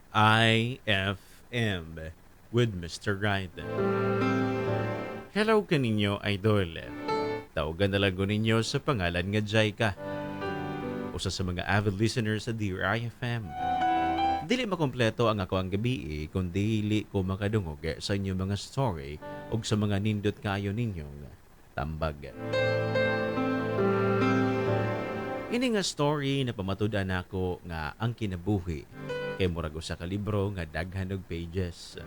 IFM with Mr. Right. Hello kaninyo, idol. Tawagan na lang ko ninyo sa pangalan nga Jaika. Usa sa mga avid listeners sa Dear IFM. Dili makompleto ang ako ang gabi kung dili ko makadungog sa inyong mga story o sa mga nindot kayo ninyong tambag. Ini nga story na pamatudan ako nga ang kinabuhi kay murag usa ka libro nga daghan og pages.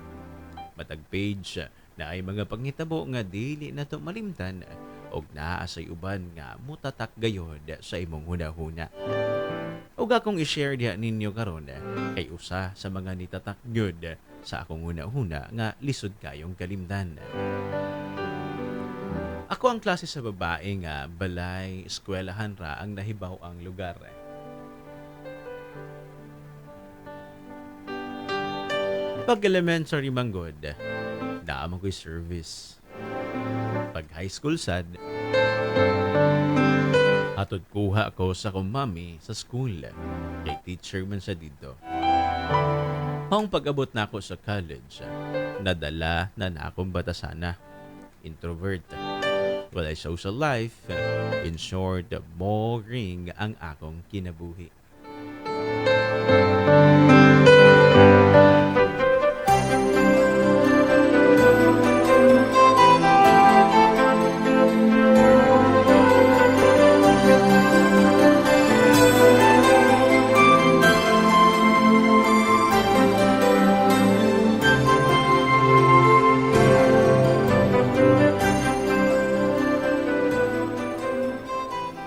Matag page na ay mga panghitabo nga dili nato malimtan og naa say uban nga mutatak gayod sa imong hunahuna. Ug akong i-share diha ninyo karon kay usa sa mga nitatak gyud sa akong hunahuna nga lisod kayong kalimtan. Ako ang klase sa babae nga balay, eskwelahan ra ang nahibaw ang lugar. Pag elementary manggod, naamang ko'y service. Pag high school sad, atod kuha ko sa kong mami sa school. Kay teacher man sa dito. Pang pag-abot na ako sa college, nadala na akong batasana. Introvert. Walay social life. In short, boring ang akong kinabuhi.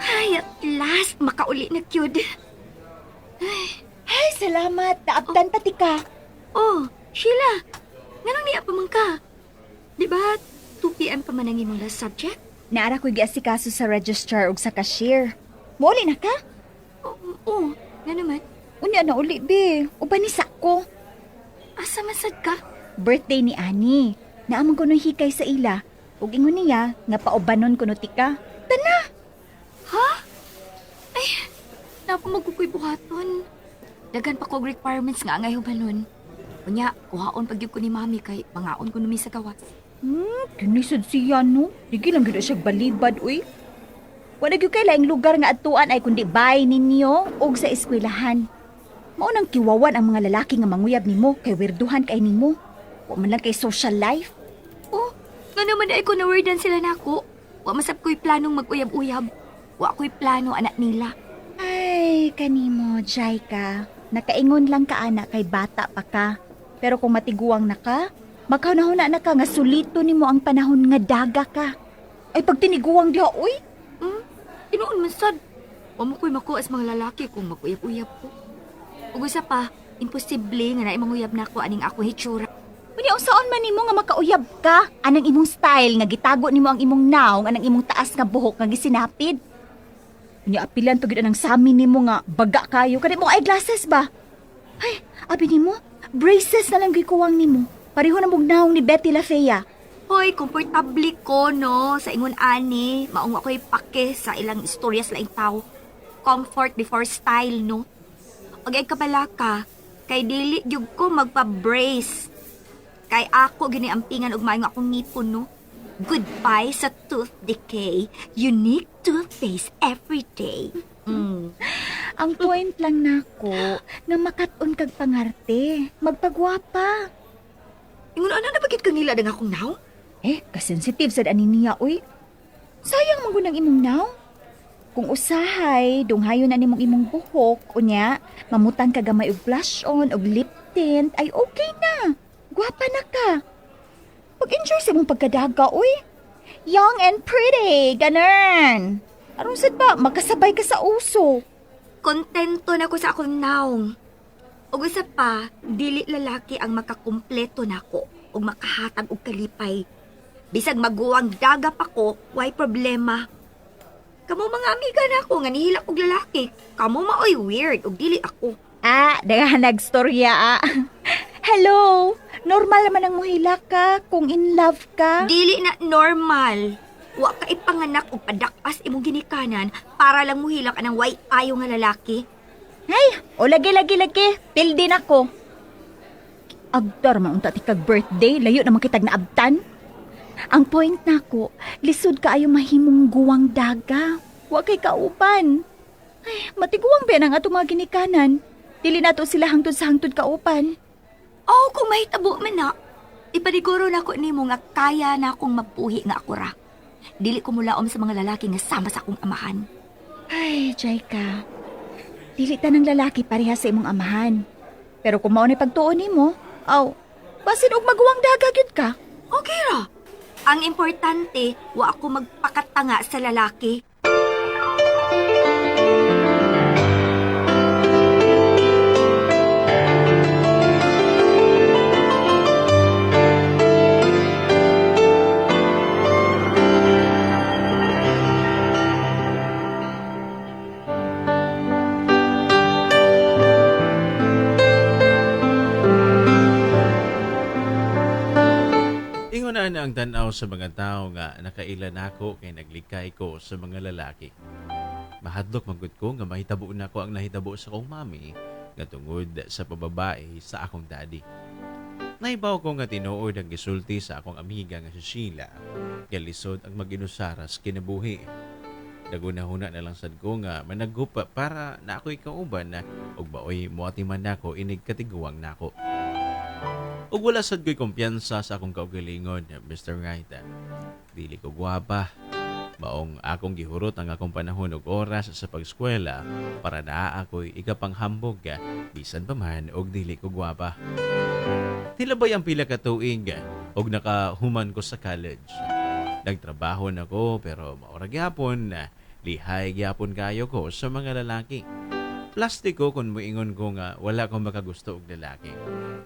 Ay, at last, makauli na cute. Ay, salamat. Naabtan pati ka. Oh, Sheila, nganong niya pa man ka? Di ba, 2 p.m. pa man ang imong last subject? Naara ko'y giasikaso sa registrar ug sa cashier. Muli na ka? Oo, nga naman. Unya na uli, be. Uban ni sako. Asa masad ka? Birthday ni Ani. Naamang ko nung hikay sa ila. Ug ingon niya, nga paubanon ko no tika. Tana! Ha? Ay, napa magkukuy buhaton. Dagan pa kog requirements nga angay hubanon. Unya, kuhaon pagyud ko ni mami kay mangaon ko numi sa gawas. Kinisod siya, no? Digi lang gina siya balibad, uy. Wala gyud kay laing lugar nga atuan ay kundi bahay ninyo ug sa eskwelahan. Mao nang kiwawan ang mga lalaki nga manguyab nimo kay wirduhan kay nimo. Wa man lang kay social life. Oh, nga naman ay ko na-wordan sila nako. Wa masab ko'y planong mag-uyab-uyab. Wa ko'y plano anak nila. Ay, kanimo, Jaika. Nakaingon lang ka anak kay bata pa ka. Pero kung matiguang na ka, magkaunahuna na ka nga sulito nimo ang panahon nga daga ka. Ay pag tiniguang diha, uy. Tinuon man sad. Wa mo ko'y makuha sa mga lalaki kung mag-uyab-uyab ko. Ug usa pa, imposible nga na manguyab nako aning ako hitsura. Unya usaon man nimo nga makauyab ka? Anang imong style nga gitago nimo ang imong naong, anang imong taas nga buhok nga gisinapid. Unya apilan to gid anang sami nimo nga baga kayo kani mo eyeglasses ba? Ay, abi nimo, braces na lang gikuwang nimo. Pareho na mong naong ni Betty La Fea. Hoy, komportable ko, no? Sa ingon ani, maong ako'y pake sa ilang istorya sa laing tao. Comfort before style, no? Og ay kabalaka, kay dili gyud ko magpa-brace. Kay ako gini ampingan og maayo akong ngipon, no? Goodbye sa tooth decay. Unique toothpaste every day. Ang point lang nako nga makat-on kag pangarte, magpagwapa. Ingon ano na bakit kang nila dang akong now? Kasensitive sad ani niya, uy. Sayang man gud ang imong naw. Kung usahay, dunghayon na nimong imong buhok, unya, mamutan ka gamay og blush on og lip tint, ay okay na. Gwapa na ka. Pag-enjoy sa imong pagkadaga, uy. Young and pretty, ganun. Aron sad ba, magkasabay ka sa uso. Kontento na ko sa akong naong. Ug usa pa, dili lalaki ang makakumpleto nako ug makahatag og kalipay. Bisag maguwang daga pa ko, why problema? Kamo mga amiga nako nga nihila og lalaki. Kamo maoy weird ug dili ako. Daghan nagstorya, Hello, normal naman ang muhila ka kung in love ka. Dili na normal. Wa ka ipanganak og padakas imong ginikanan para lang muhilak anang way ayo nga lalaki. Ay, o lagi. Pildi na ko. Agdar man unta ti kag birthday, layo naman kitag naabtan. Ang point nako, lisod kaayo mahimong guwang daga. Wa kay kaupan. Ay, matiguang ba nang ato mga ginikanan? Dili nato sila hangtod sa hangtod kaupan. Oh, kung mahitabo man na, ipaniguro na ko nimo nga kaya na akong mapuhi nga ako ra. Dili ko mulaom sa mga lalaki nga sama sa akong amahan. Ay, Jaika. Dili tanang lalaki pareha sa imong amahan. Pero kung mao ni pagtuon nimo, basin og maguwang daga gyud ka. Okay ra. Ang importante, wa ako magpakatanga sa lalaki. Ingon na ang tanaw sa mga tao nga nakailan ako kay naglikay ko sa mga lalaki. Mahadlok magud ko nga mahitabo na ko ang nahitabo sa akong mami nga tungod sa pababae sa akong daddy. Naibaw ko nga tinuod ang gisulti sa akong amiga nga si Sheila. Kaya lisod ang mag-inusaras kinabuhi. Dagunahuna na lang sad ko nga managupa para na ako'y kauban na og baoy moatiman nako inig katiguang nako. Ug wala sad ko'y kumpiyansa sa akong kaugalingon, Mr. Right. Dili ko gwapa. Maong akong gihurot ang akong panahon ug oras sa pag-eskwela para naa ako'y ikapanghambog bisan pa man og dili ko gwapa. Tilabay ang pila ka tuig og nakahuman ko sa college. Nagtrabaho na ko pero maura gyapon lihay gyapon kayo ko sa mga lalaki. Plastiko kung moingon ko nga wala akong makagusto og lalaki.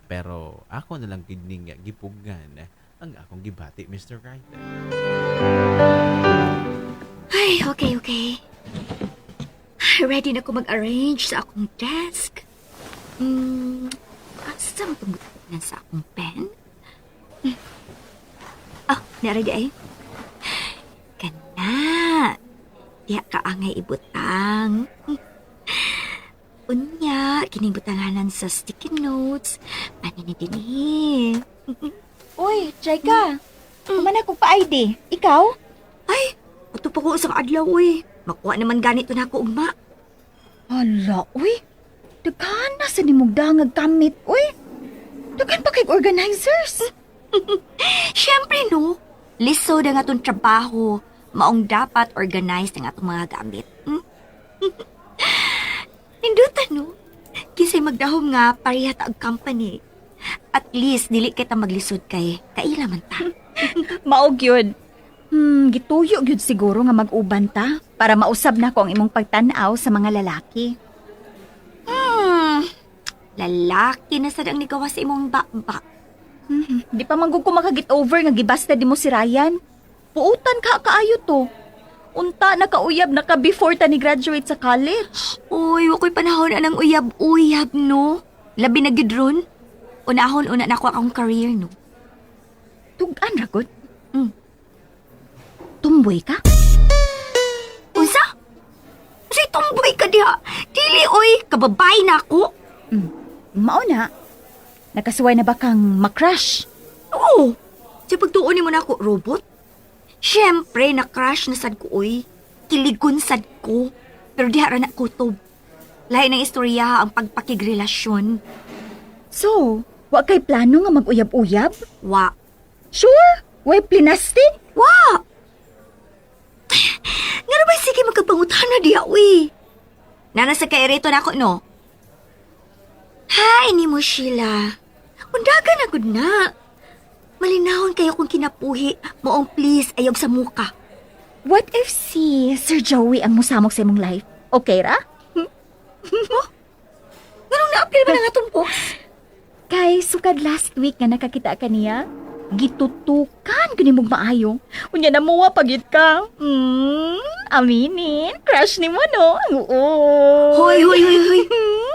Pero ako na lang kidning gipugan ang akong gibati, Mr. Right. Ay, okay. Ready na ko mag-arrange sa akong desk. Asa mo tumutunan sa akong pen? Nara di ay. Kana. Diya ka angay ibutang. Unya, kining butanganan sa sticky notes. Paninidini. Uy, Jaika. Kumana ko pa ID. Ikaw? Ay, ito pa ko isang adlaw, uy. Makuha naman ganito na ako, ugma. Hala, uy. Daghan na sa nimog dangag kamit, uy. Daghan pa kay organizers. Siyempre, no. Lisod ang atong trabaho. Maong dapat organized ang atong mga gamit. Nindutan, no? Kisay magdahom nga pareha ta ang company. At least, dili kita maglisod kay kaila man ta. Maog yun. Gituyo yun siguro nga mag-uban ta para mausab na ko ang imong pagtanaw sa mga lalaki. Lalaki na sad ang nigawa sa imong bakbak. Di pa manggug ko makagit over nga gibasta di mo si Ryan. Puutan ka kaayo to. Unta nakauyab naka before ta ni graduate sa college. Uy, wako'y panahon anang uyab-uyab, no? Labi na gidron. Unahon-una na ako akong career, no? Tugan ragot. Tumboy ka? Unsa? Kasi tomboy ka diha. Dili, oy, kababay na ako. Mao na. Nakasuway na ba kang makrush? Oo. Sa pagtuon mo na ako, robot? Siyempre, na-crush na sad ko, oy. Kiligon sad ko. Pero di hara na kutob. Lain ng istorya ang pagpakigrelasyon. So, wa kay plano nga mag-uyab-uyab? Wa. Sure? Way plinastic? Wa! Nga na ba sige magkapangutana diya, uy? Nanasa kay Erito na ako, no? Hi, ni mo, Sheila. Undaga na gud na. Malinahon kayo kung kinapuhi. Moong please, ayog sa muka. What if si Sir Joey ang musamok sa imong life? Okay ra? Ganong na-appeal ba na nga itong box? Kay sukad last week nga nakakita ka niya, gitutukan ko nimog maayo. Unya na muwa pagit ka. Aminin, crush ni mo no? Oo. Hoy.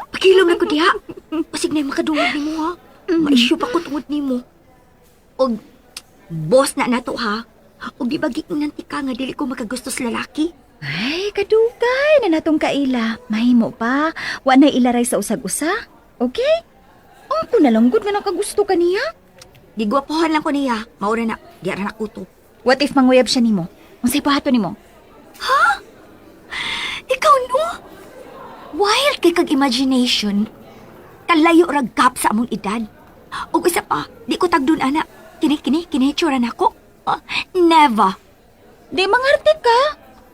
Pakilom na ko diha. Pasig na yung makadungog ni mo, ha? Ma-issue pa ko tungod ni mo. Og, boss na nato, ha? Og di bagi nanti ka nga dili ko makagusto sa lalaki. Ay, kadugay na natong kaila. Mahimo pa. Wa na ilaray sa usag-usa. Okay? Ang ko nalanggod nga nakagusto ka niya. Gigwapohan lang ko niya. Maura na, di ara na kuto. What if manguyab siya nimo? Unsay pahato nimo? Ikaw no? Wild kay kag imagination. Kalayo ra gap sa among edad. Ug isa pa, di ko tagdun ana. Kini tsura na ko. Never. Di mangarte ka.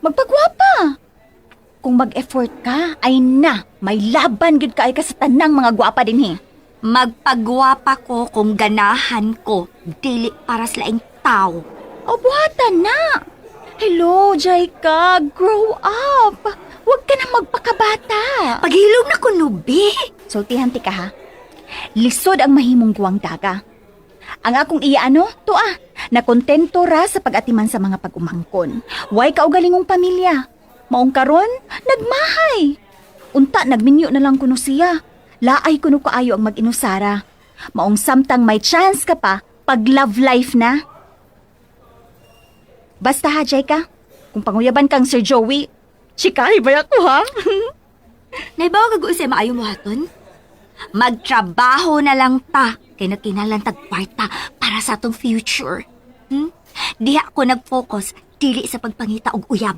Magpagwapa. Kung mag-effort ka, ay na, may laban gud ka ay ka sa tanang mga gwapa dinhi. Magpagwapa ko kung ganahan ko. Dili para sa laing tao. O buhatan na. Hello, Jaika. Grow up. Huwag ka na magpakabata. Paghilom na ko nubi. Sultihan ti ka ha. Lisod ang mahimong guwang daga. Ang akong iyaano, nakontento ra sa pag-atiman sa mga pag-umangkon. Way kaugalingong pamilya. Maong karon, nagmahay. Unta, nagminyo na lang kuno siya. Laay kuno kaayo ang mag-inusara. Maong samtang may chance ka pa, pag love life na. Basta ha, Jaika. Kung panguyaban kang Sir Joey, chikahi ba ako ha? Naibaw kag usay maayo mo haton? Magtrabaho na lang ta kay nagkinalan tag kwarta para sa atong future. Diha ako nag-focus dili sa pagpangita og uyab.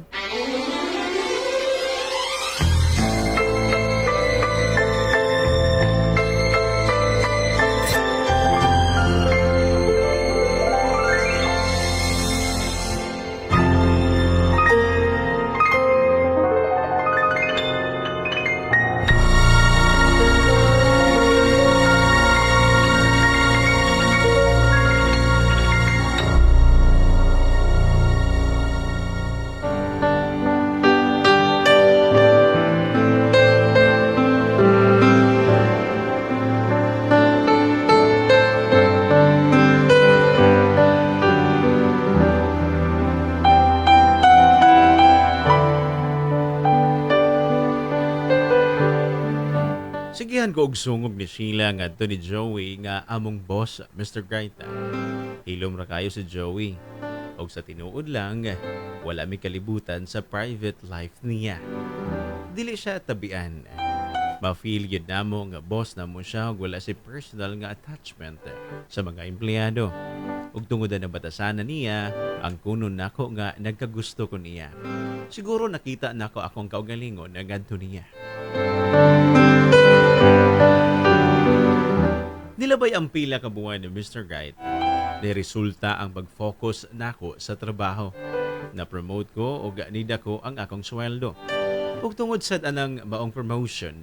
Sigihan ko og sungog ni Sheila ngadto ni Joey nga among boss, Mr. Gaita. Hilom ra kayo si Joey. Og sa tinuod lang, wala mi kalibutan sa private life niya. Dili siya tabian. Ma-feel yun namo nga boss na mo siya ug wala si personal nga attachment sa mga empleyado. Ug tungod na batasan niya, ang kunon nako nga nagkagusto ko niya. Siguro nakita nako akong kaugalingon nga ngadto niya. Nilabay ang pila ka buwan ni Mr. Guide. Niresulta ang pag-focus nako sa trabaho. Na-promote ko o ganida ko ang akong sweldo. Ug tungod sa anang maong promotion,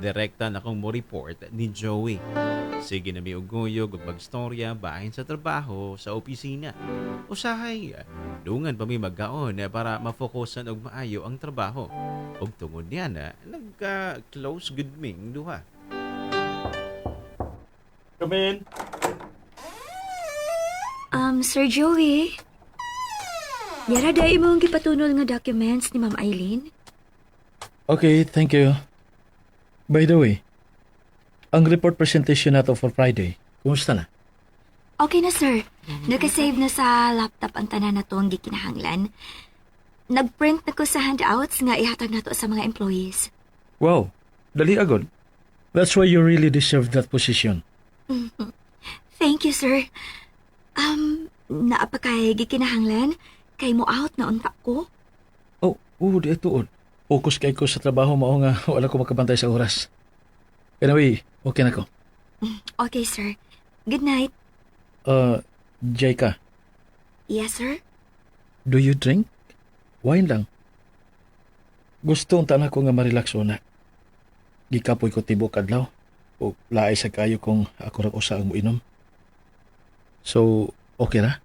direkta na akong mo report ni Joey. Sige na mi uguyog ug magstorya bahin sa trabaho sa opisina. Usahay, dungan pa mi magkaon para mafokusan og maayo ang trabaho. Ug tungod niya na, nagka-close good ming duha. Come in. Sir Joey. Yara dai mo ang gipatunol nga documents ni Ma'am Eileen. Okay, thank you. By the way, ang report presentation nato for Friday, kumusta na? Okay na, sir. Nakasave na sa laptop ang tanan na to ang gikinahanglan. Nagprint na ko sa handouts nga ihatag na to sa mga employees. Wow, dali agad. That's why you really deserve that position. Thank you, sir. Naa pa kay gikinahanglan? Kay mo out na unta ko? Di tuod. Focus kay ko sa trabaho mao nga wala ko makabantay sa oras. Anyway, okay na ko. Okay, sir. Good night. Jaika, Yes, sir? do you drink? Wine lang. Gusto unta na ko nga ma-relax una. Gikapoy ko tibok adlaw. O laay sa kayo kung ako ra usa ang moinom. So, okay na?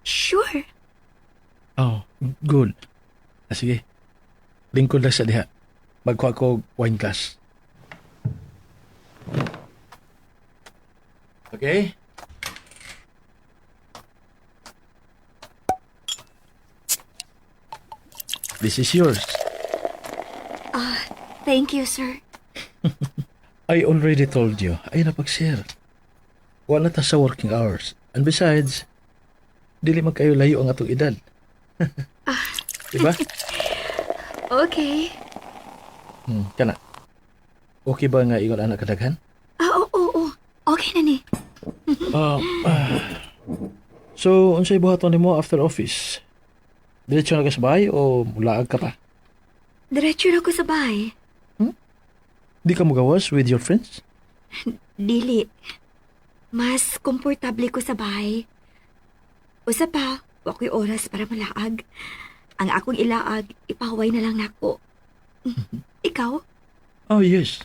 Sure. Oh, good. Sige. Lingkod lang sa diha. Magkuha ko wine glass. Okay? This is yours. Thank you, sir. I already told you. Ay napag-share. Wala ta sa working hours. And besides, dili man kayo layo ang atong edad. Diba? Okay. Kana. Okay ba nga ingon anak kadaghan? Oo. Okay na ni. Ah, so, unsay buhaton nimo after office? Diretso na ka sa bahay o mulaag ka pa? Diretso na ko sa bahay. Di ka magawas with your friends? Dili. Mas komportable ko sa bahay. Usa pa, wako'y oras para malaag. Ang akong ilaag, ipahuway na lang nako. Ikaw? Oh, yes.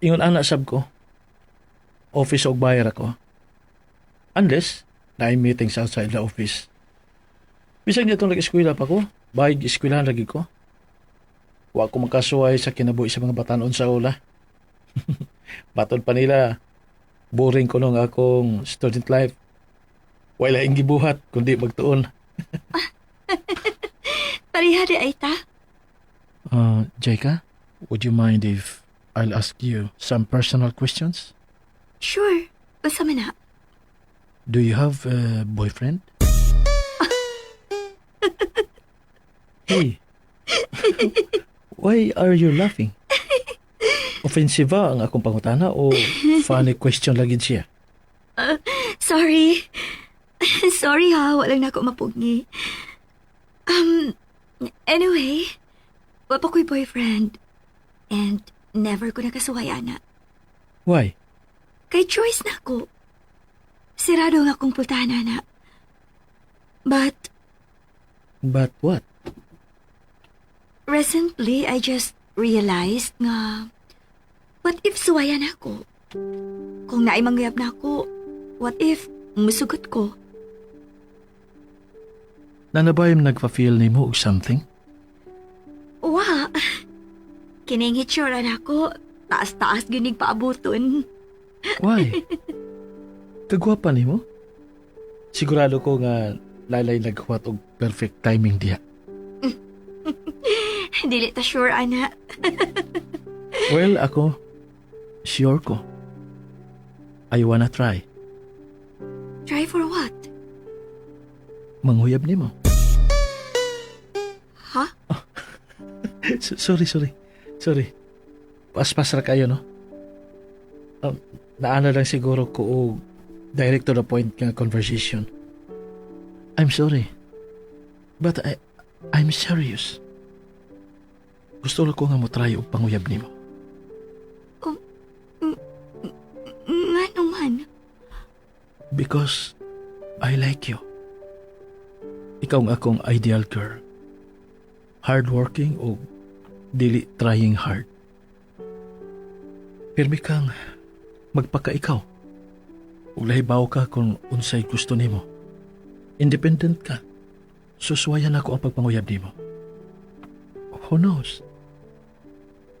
Ingon anak sab ko. Office og bayar ako. Unless, na meetings outside the office. Bisag niya itong nag-eskwela pa ko, bayag eskwelahan lagi ko. Wa ko makasuway sa kinabuhi sa mga batanon sa ula. Batod pa nila, boring ko nung akong student life. Wala ing gibuhat, kundi magtuon. Pareha di ay ta? Jaika, would you mind if I'll ask you some personal questions? Sure. Basta man na. Do you have a boyfriend? Hey, why are you laughing? Offensive ba ang akong pangutana o funny question lagi siya? Sorry. Sorry ha, walang na ako mapugni. Anyway, wa pa ko'y boyfriend. And never ko nakasuway, ana. Why? Kay choice na ako. Sirado nga akong pultahan, ana. But But what? recently, I just realized nga, what if suwayan ako? Kung naay mangyab na ako, what if musugot ko? Nanabayam nagpa-feel ni mo og something? Wa, kining hitsura na ako, taas-taas ginig paabuton. Why? Kagwapa ni mo? Sigurado ko nga laylay naghuwat og perfect timing diha. Dili ta sure, ana. Well, ako, sure ko. I wanna try. Try for what? Manghuyab ni mo. Ha? Sorry. Paspas ra kayo, no? Naana lang siguro ko og direct to the point nga conversation. I'm sorry. But I'm serious. Gusto lang ko nga mo try og panguyab ni mo. Nga naman. Because I like you. Ikaw ang akong ideal girl. Hardworking o dili trying hard. Pirmi kang magpakaikaw. Ug lahibaw ka kung unsay gusto nimo. Independent ka. Suswayan ako ang pagpanguyab nimo. Who knows?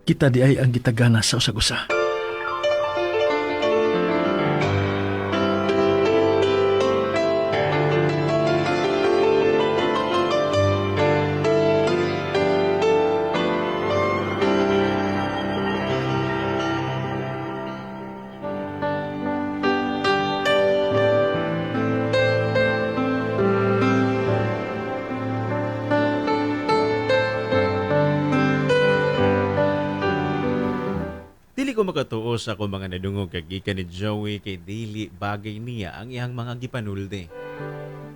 Kita di ay ang gitagana sa usag-usa. Dili ko makatuo sa akong mga nadungog kagikan ni Joey kay dili bagay niya ang iyang mga gipanulde.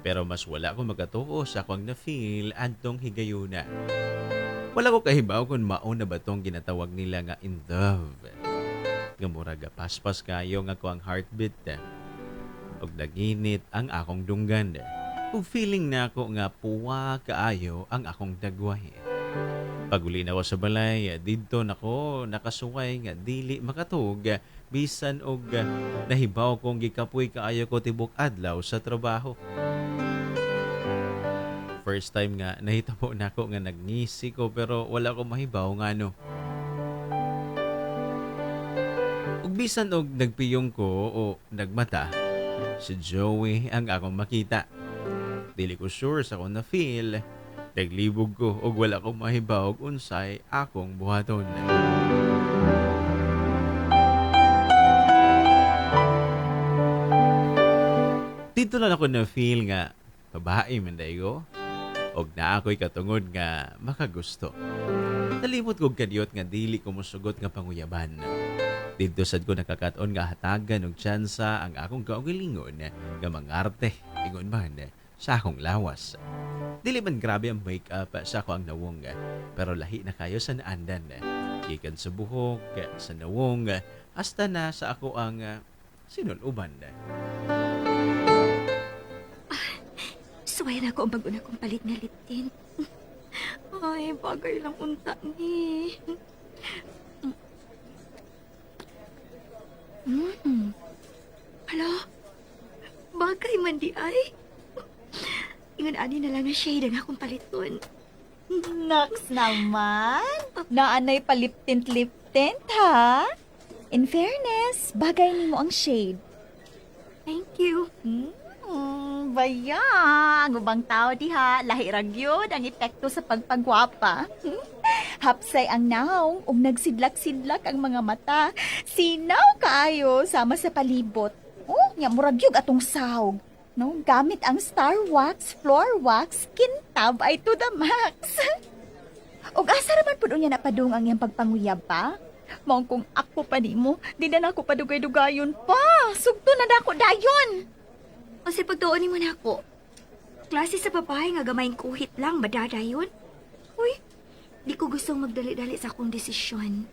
Pero mas wala ko makatuo sa akong na-feel adtong higayuna. Wala ko kahibaw kung mao na ba tong ginatawag nila nga in love. Nga murag paspas kayo nga ko ang heartbeat. Og naginit ang akong dunggan. Ug feeling na ako nga puwa kaayo ang akong dagway. Paguli na ako sa balay, didto nako nakasuway nga dili makatug bisan og nahibaw kong gikapoy kaayo ko tibok adlaw sa trabaho. First time nga nahitabo nako nga nagngisi ko pero wala ko mahibaw nga no. Ug bisan og nagpiyong ko o nagmata, si Joey ang akong makita. Dili ko sure sa akong na-feel. Naglibog ko og wala ko mahibaw og unsay akong buhaton. Dito na ako na feel nga babae man dayo o og naa ako'y katungod nga makagusto. Nalimot kog kadiyot nga dili ko mosugot nga panguyaban. Dito sad ko nakakaton nga hatagan og tsansa ang akong kaugalingon nga mangarte ingon man sa akong lawas. Dili man grabe ang make-up sa ako ang nawong, pero lahi na kayo sa naandan. Gikan sa buhok, sa nawong, hasta na sa ako ang sinunuban. Suway na ko ang bago na kong palit nga lip tint. Ay, bagay lang unta ni. Hala, bagay man di ay. Ingon ani na lang na shade ang akong paliton. Naks naman. Naanay pa lip tint, ha? In fairness, bagay ni mo ang shade. Thank you. Baya, ang ubang tao diha, lahi ragyod ang epekto sa pagpagwapa. Hapsay ang naong, nagsidlak-sidlak ang mga mata. Sinaw kaayo sama sa palibot. Oh, nga muragyog atong sahog. No, gamit ang star wax, floor wax, kintab ay to the max. Og asa raman pud unya napadung ang iyang pagpanguyab pa? Maong kung ako pa nimo, di na ako padugay-dugayon pa. Sugto na dako dayon. Kasi pagtuon mo na ako. Klase sa babae nga gamayng kuhit lang, madadayon. Uy, di ko gustong magdali-dali sa akong desisyon.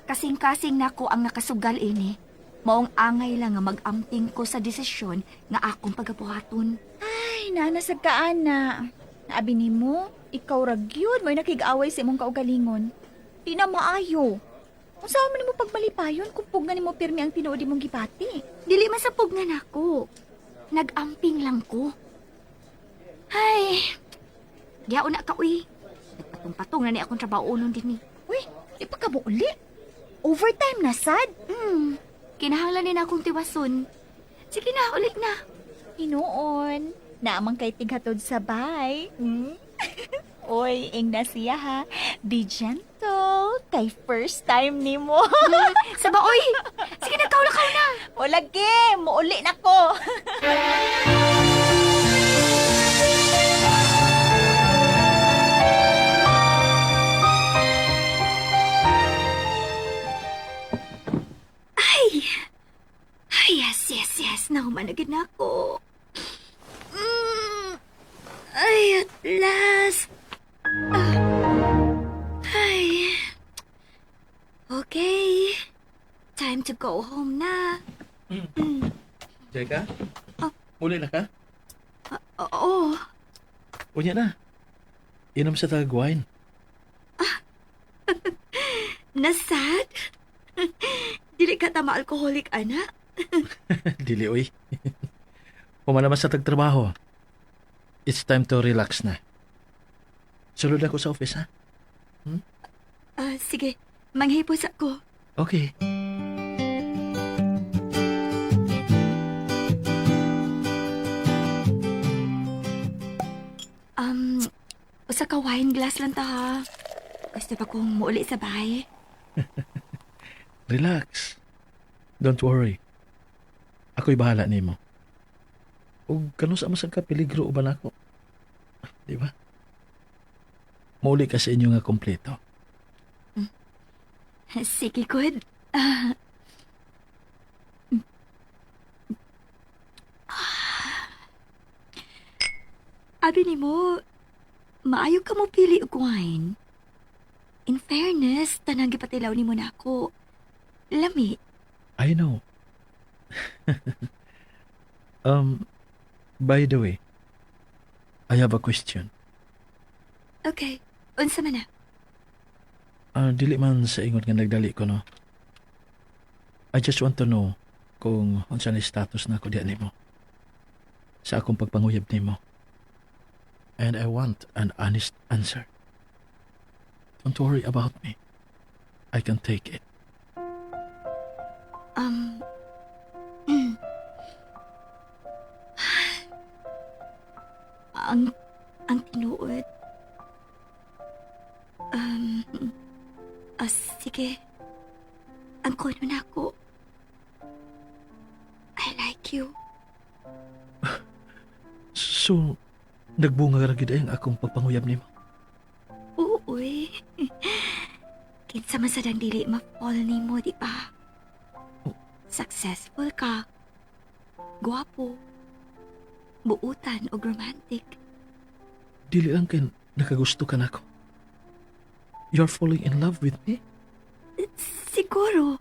Kasing-kasing na ko ang nakasugal ini. Maong angay lang nga mag-amping ko sa desisyon nga akong pagabuhaton. Ay, nanasag ka, ana. Naabi ni mo, ikaw ragyod, may nakig-away sa imong kaugalingon. Di na maayo. Kung saan mo nimo pagmalipayon, kung pugnan mo pirmi ang tinuod mong gipati. Dili man sa pugnan ako. Nag-amping lang ko. Ay, diyaon na ka, uy. Nagpatong-patong na ni akong trabaho nun din ni. Uy, di pa ka mo uli? Overtime na, sad? Kinahanglan ni na akong tiwason. Sige na, ulit na. Hinoon, naamang kay tighatod sabay. Oy, ing na siya ha. Be gentle, kay first time ni mo. Saba, uy! Sige na, kaula na. O lagi, muuli na ko. Ay! Ay, yes. Nahumanagin na ako. Ay, at last. Ay. Okay. Time to go home na. Diyan ka? Oh. Muli na ka? Oo. Unya na. Inom sa tag wine. Nasad? Dili ka tama alcoholic, ana? Dili, uy. Pumana naman sa tagtrabaho. It's time to relax na. Sulod ako sa office, ha? Sige. Manghipos ako. Okay. Usa ka wine glass lang ta, ha? Gusto pa kong muuli sa bahay. Relax. Don't worry. Ako'y bahala nimo. O kano sa masang ka peligro uban ako. Di ba? Mauli ka sa inyo nga kompleto. Sige, good. Abi ni mo, maayo ka mo pili og wine. In fairness, tanang gipatilaw ni mo na ako. Lami. I know. By the way, I have a question. Okay, unsa man na? Dili man sa ingon nga nagdali ko, no? I just want to know kung unsa ni status na ako diyan nimo. Sa akong pagpanguyab nimo. And I want an honest answer. Don't worry about me. I can take it. Ang tinuod. Sige. Ang kono na ako. I like you. So, Nagbunga ra gyud ay ang akong pagpanguyab nimo. Uy. Kinsa man sadang dili ma-fall nimo, di ba? Successful ka. Guwapo. Buutan o romantic. Dili lang kay nakagusto ka nako. You're falling in love with me? Siguro.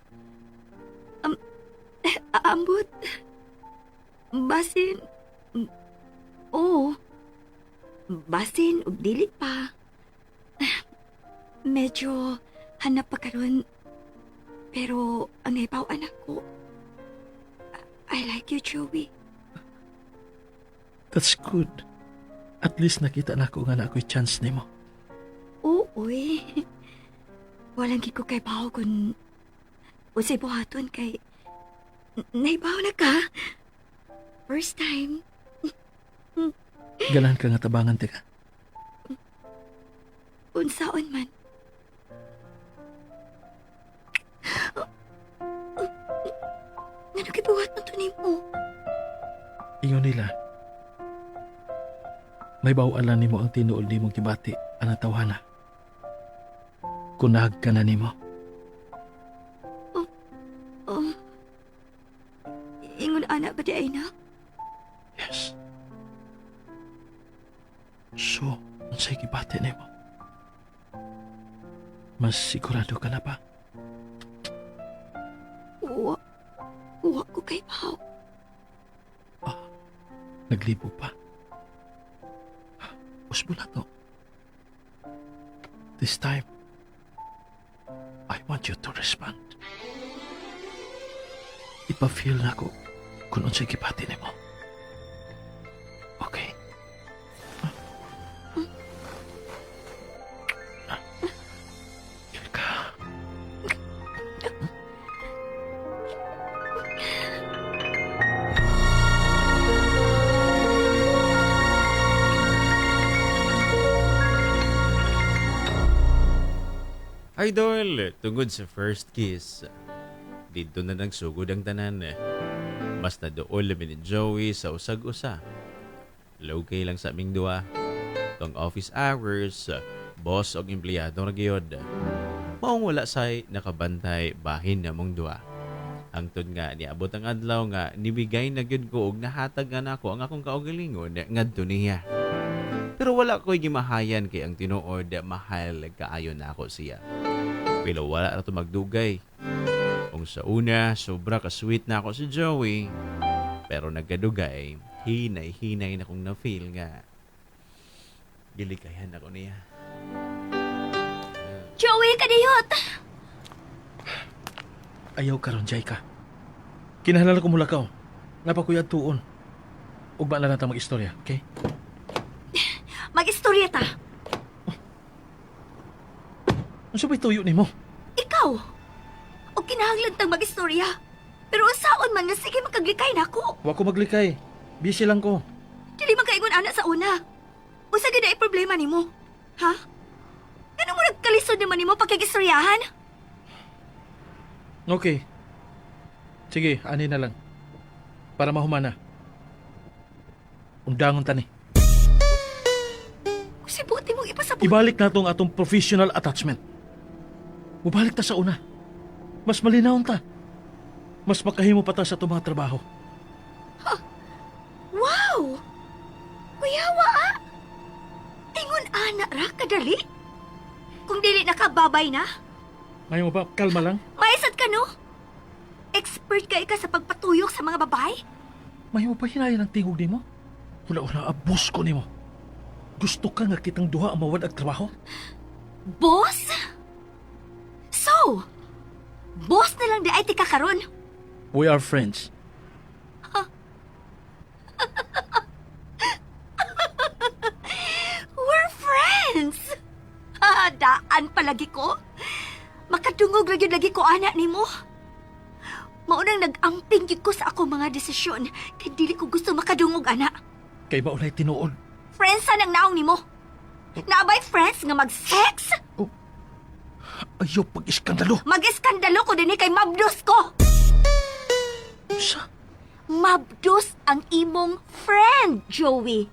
Ambot. Basin. Oo. Basin ug dili pa. Medyo hanap pa karon. Pero ang naibawan ako. I like you, Joey. That's good. At least nakita na ko nga na ako'y chance nimo. Uy. Walang gid ko kay bawo kung usay buhaton kay naibaw na ka. First time. Ganahan ka nga tabangan tika. Unsaon man. Ano kibuhat mo to nimo? Ingon nila. May bawalan nimo ang tinuol nimong kibati ang tawhana. Kunahag ka na nimo. Ingon anak ba di ay na? Yes. So, unsay kibati nimo? Mas sigurado ka na ba? Uwa ko kay baw. Naglibog pa. Usbo na to. This time, I want you to respond. Ipa-feel na ko kung unsay kibati nimo. Okay? Here ka. Idol, tungod sa first kiss, dito na nagsugod ang tanan. Mas nadool labi ni Joey sa usag-usa. Low-key lang sa aming duwa. Tong office hours, boss o empleyado ra gyud. Maong wala say nakabantay bahin na mong duwa. Hangtod nga niabot ang adlaw nga nibigay na gyud ko og nahatag nga nako ang akong kaugalingon ngadto niya. Pero wala ko'y gimahayan kay ang tinuod mahal kaayo na ako siya. Pero wala na ito magdugay. Kung sa una, sobra ka-sweet na ako si Joey. Pero nagkadugay, hinay-hinay na kong na-feel nga. Gilikayan ako niya. Joey, kadiyot! Ayaw karon jay ka. Kinahalala ko mula ka. Napakuyad tuon. Ugma na lang ta mag-istorya, okay? Mag-istorya ta. Ano sabay tuyo nimo? Ikaw! O kinahanglan tang mag-istorya. Pero usaon man nga sige makaglikay na ako. Wa ko maglikay. Busy lang ko. Dili man kaingon ana sa una. Usa gid ay problema nimo. Ha? Ano mo nagkalisod naman nimo pagkag-istoryahan? Okay. Sige, ani na lang. Para mahumana. Undangon tani. Kasi buti mong ipasabot. Ibalik na tong atong professional attachment. Mubalik ta sa una. Mas malinawon ta. Mas makahimo pa ta sa itong mga trabaho. Wow! Kuyawa ah! Ingon ana ra kadali? Kung dili nakababay na, Ngayon mo ba? Kalma lang. maisad ka no? Expert ka sa pagpatuyok sa mga babae? May mo pa hinayan ang tingog ni mo? Wala-wala, abos ko ni mo. Gusto ka nga kitang duha ang mawad ang trabaho? Boss? So, boss na lang di ay tika karon. We are friends. We're friends! Daan palagi ko. Makadungog lagi ko anak ni mo. Maunang nag-amping yun ko sa ako mga desisyon. Kaya dili ko gusto makadungog anak. Kay ba unay tinuod? Friends sa nang naong ni mo. Naabay friends nga mag-sex? Ayaw pag-iskandalo. Mag-iskandalo ko din kay Mabdos ko. Sa? Mabdos ang imong friend, Joey.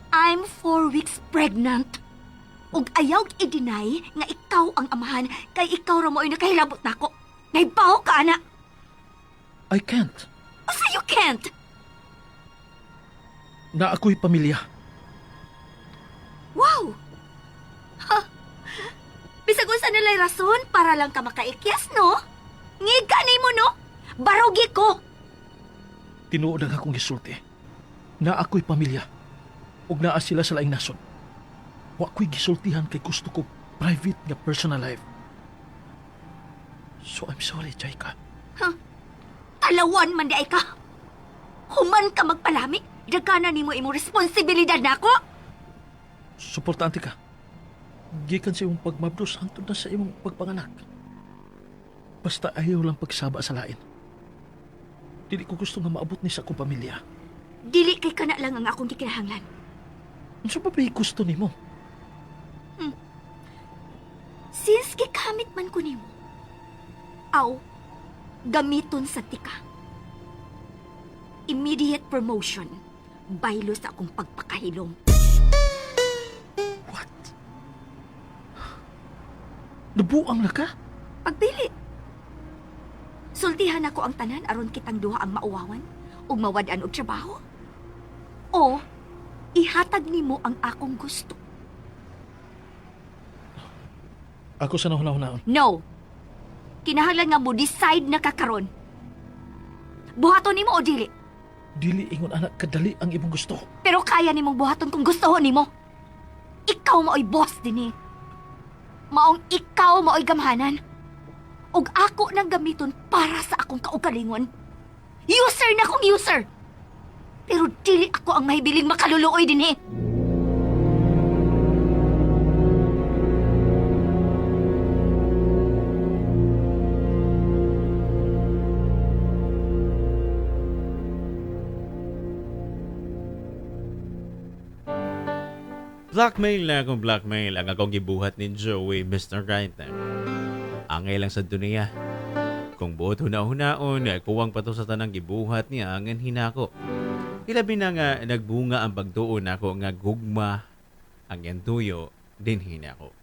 I'm 4 weeks pregnant. Ug ayaw i-deny nga ikaw ang amahan kay ikaw ra mo ay nakahilabot nako. Naibaho ka, ana. I can't. Asa you can't? Na ako'y pamilya. Wow! Ha? Bisag unsa nila'y rason para lang ka makaikyas, no? Ngiga ni mo, no? Barugi ko! Tinuod ang akong gisulti. Na ako'y pamilya. Ug naa sila sa laing nasod. Wa ko'y gisultihan kay gusto ko private nga personal life. So I'm sorry, Jaika. Talawan man di ay ka! Human ka magpalami, dagana ni mo imong responsibilidad nako! Suportante ka. Gikan sa imong pagmabdos hangtod na sa imong pagpanganak. Basta ayaw lang pagsaba sa lain. Dili ko gusto nga maabot ni sa akong pamilya. Dili kay kana lang ang akong gikinahanglan. Ano ba ba gusto ni mo? Since gikamit man ko nimo, aw, gamiton sa tika. Immediate promotion, baylo sa akong pagpakahilom. What? Nabuang na ka? Pagpili. Sultihan ako ang tanan aron kitang duha ang mauwawan ug mawad-an og trabaho. O ihatag nimo ang akong gusto. Ako sa nahuna-hunaon. No. Kinahanglan nga mo decide na kakaron. Buhaton nimo o dili? Dili ingon anak kadali ang imong gusto. Pero kaya nimong buhaton kung gusto nimo. Ikaw mao'y boss dinhi. Maong ikaw mao'y gamhanan. Ug ako nang gamiton para sa akong kaugalingon. User na kong user. Pero dili ako ang mahibiling makaluluoy dinhi. Blackmail na akong blackmail ang akong gibuhat ni Joey, Mr. Right. Angay lang sa duniya. Kung buot huna-hunaon, kuwang pato sa tanang gibuhat niya ang hinako. Ilabi na nga nagbunga ang pagtuon ako nga gugma ang yantuyo din hinako.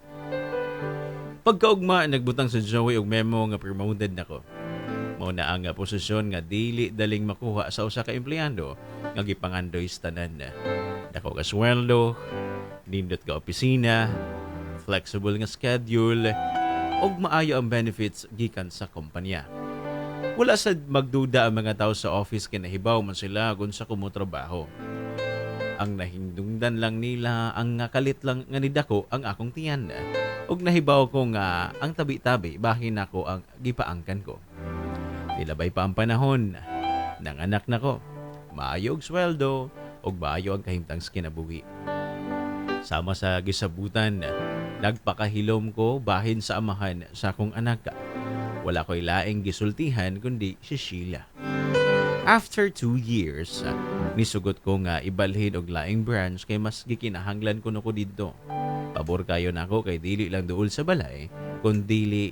Pagkaugma, nagbutang sa Joey og memo nga promoted nako. Mao na ang posisyon nga dili daling makuha sa usa ka empleyado nga gipangandoy sa tanan. Dako ka sweldo, nindot ka opisina, flexible nga schedule, ug maayo ang benefits gikan sa kompanya. Wala sad magduda ang mga tao sa office kay nahibaw man sila kung sa kumutrabaho. Ang nahindungdan lang nila ang kalit lang nga nidako ang akong tiyan. Ug nahibaw ko nga ang tabi-tabi bahin ako ang gipaangkan ko. Nilabay pa ang panahon, nanganak na ko, maayo og sweldo, ug maayo ang kahimtang kinabuhi. Sama sa gisabutan, nagpakahilom ko bahin sa amahan sa akong anak. Wala ko'y laing gisultihan kundi si Sheila. After 2 years, nisugot ko nga ibalhin og laing branch kay mas gikinahanglan ko nako didto. Pabor kayo nako kay dili lang duol sa balay, kundi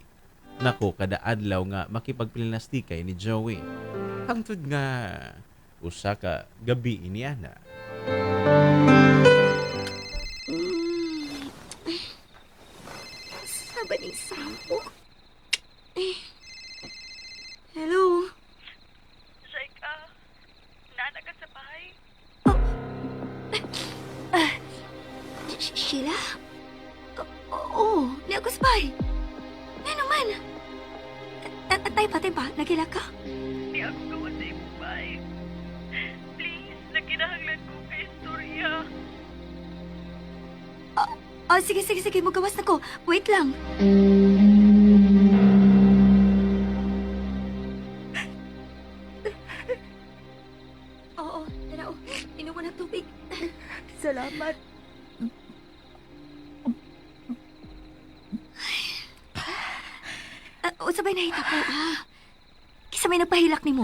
nako kada adlaw nga makipagplinastikay ni Joey. Hangtod nga usa ka gabi iniana. Saba ning sampo. Hello? Jaika, nana ka sa bahay? Sheila? Oo, ni ako spy. Ano man? Tay pa, nagila ka? Di ako gawa sa imong bahay. Please, nakinahanglan ko kay istorya. Sige, magawas na ko. Wait lang. Oo, tara, inuman na tubig. Salamat. Sabay nahita ko, Kisa may nagpahilak ni mo.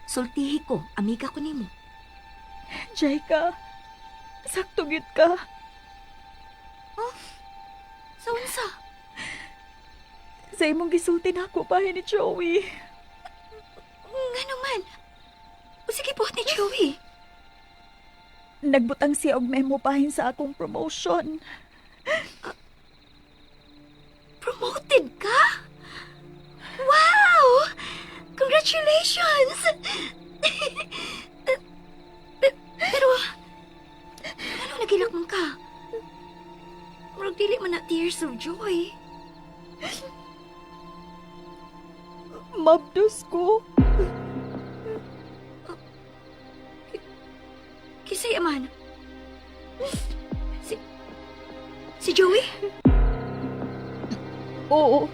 Sultihi ko, amiga ko ni mo. Jaika, sakto gyud ka. Sa unsa? Sa imong gisulti na ako bahay ni Joey. Nga naman. O sige, buhat ni Joey. Nagbutang siya og memo bahin sa akong promotion. Promoted ka? Wow! Congratulations! Pero, ano nagilak man ka? Murag dili man na tears of joy. Mabdos ko. Kisay aman. Si Joey? Oo.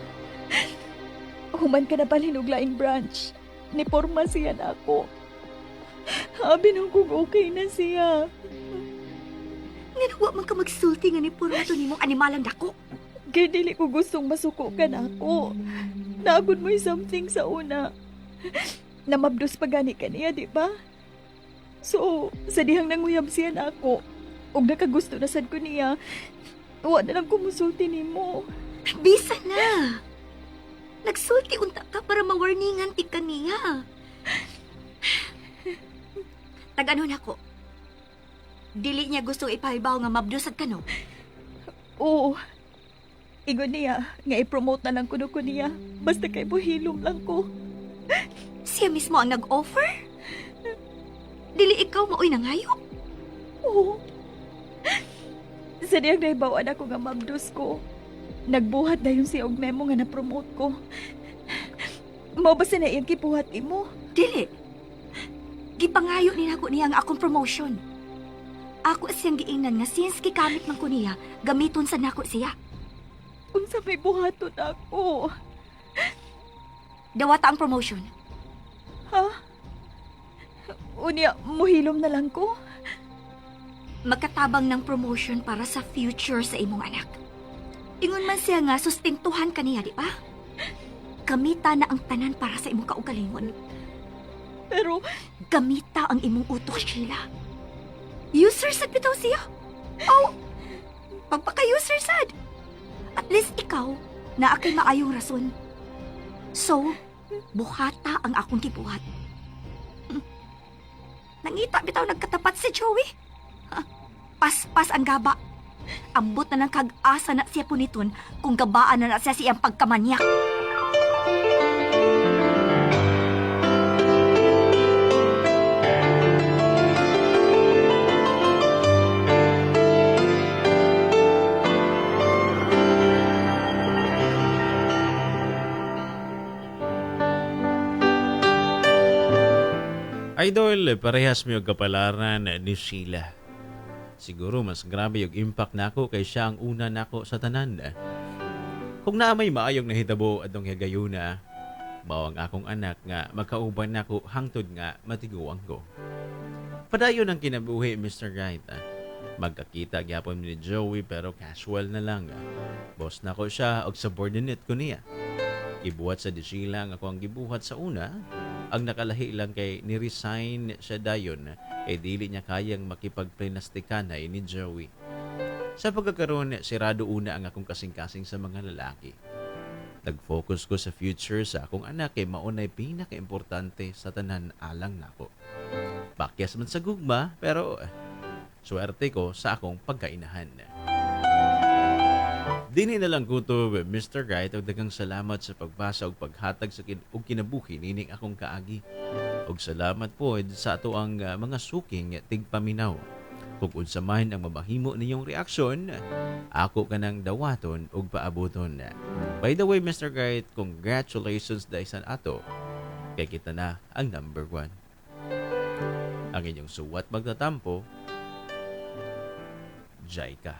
Human ka na balhin og laing branch. Niporma siya na ako. Abi nung kung okay na siya. Nga nawa man ka magsulti nga ni Purmato ni mong animalang dako. Kaya dili ko gustong masuko ka na ako. Naagod mo'y something sa una. Namabdos pa gani ka niya, di ba? So, sa dihang nanguyab siya na ako, og nakagusto na sad ko niya, wa na lang kumusulti ni mo. Bisa na. Nagsulti unta ka para ma-warningan ti kaniya. Tag-ano na ko. Dili niya gustong ipahibaw nga mabdusad ka, no? Oo. Ingon niya, nga i-promote na lang kuno ko niya. Basta kay buhilom lang ko. Siya mismo ang nag-offer? Dili ikaw maoy nangayo? Oo. Sa diyang naibawaan ako nga mabdos ko. Nagbuhat na yung si og memo nga na-promote ko. Mao ba na iyang kibuhat imo? Dili. Gipangayo ni nako niya ang akong promotion. Ako siyang giingnan nga since gikamit man ko niya, gamiton sa nako siya. Unsa may buhaton ako? Dawata ang promotion. Ha? Unya, muhilom na lang ko? Magkatabang ng promotion para sa future sa imong anak. Ingon man siya nga sustentuhan ka niya, di ba? Gamita na ang tanan para sa imong kaugalingon. Pero, Gamita ang imong utok, Sheila. User sad bitaw siya. Oh, pagpaka-user sad. At least ikaw, na akay maayong rason. So, buhata ang akong gibuhat. Nangita bitaw nagkatapat si Joey. Paspas ang gaba. Ambot na ng kag-asa na siya puniton kung gabaan na siya siyang pagkamanyak. Idol, parehas mo yung kapalaran ni Sheila. Siguro mas grabe yung impact nako kay siya ang una nako sa tanan. Kung na may maayong nahitabo atong higayuna, mao ang akong anak nga makauban nako hangtod nga matiguang ko. Padayon ang kinabuhi, Mr. Right. Magkakita gyapon ni Joey pero casual na lang. Boss nako siya og subordinate ko niya. Gibuhat sa di Sheila nga ako ang gibuhat sa una. Ang nakalahi lang kay ni-resign siya dayon ay dili niya kayang makipagplinastikanay ni Joey. Sa pagkakaroon, sirado una ang akong kasing-kasing sa mga lalaki. Nag-focus ko sa future sa akong anak kay maunay pinaka-importante sa tanan alang nako. Pakyas man sa gugma pero swerte ko sa akong pagkainahan. Dini na lang kuto, Mr. Right, og daghang salamat sa pagbasa og paghatag sa og kinabuhi nining akong kaagi. Og salamat po sa ato ang mga suking tigpaminaw. Kung unsa man ang mabahimo ninyong reaksyon, ako kanang dawaton og paaboton. By the way, Mr. Right, congratulations dahil sa ato. Kay kita na ang number 1. Ang inyong suwat magtatampo, Jaika.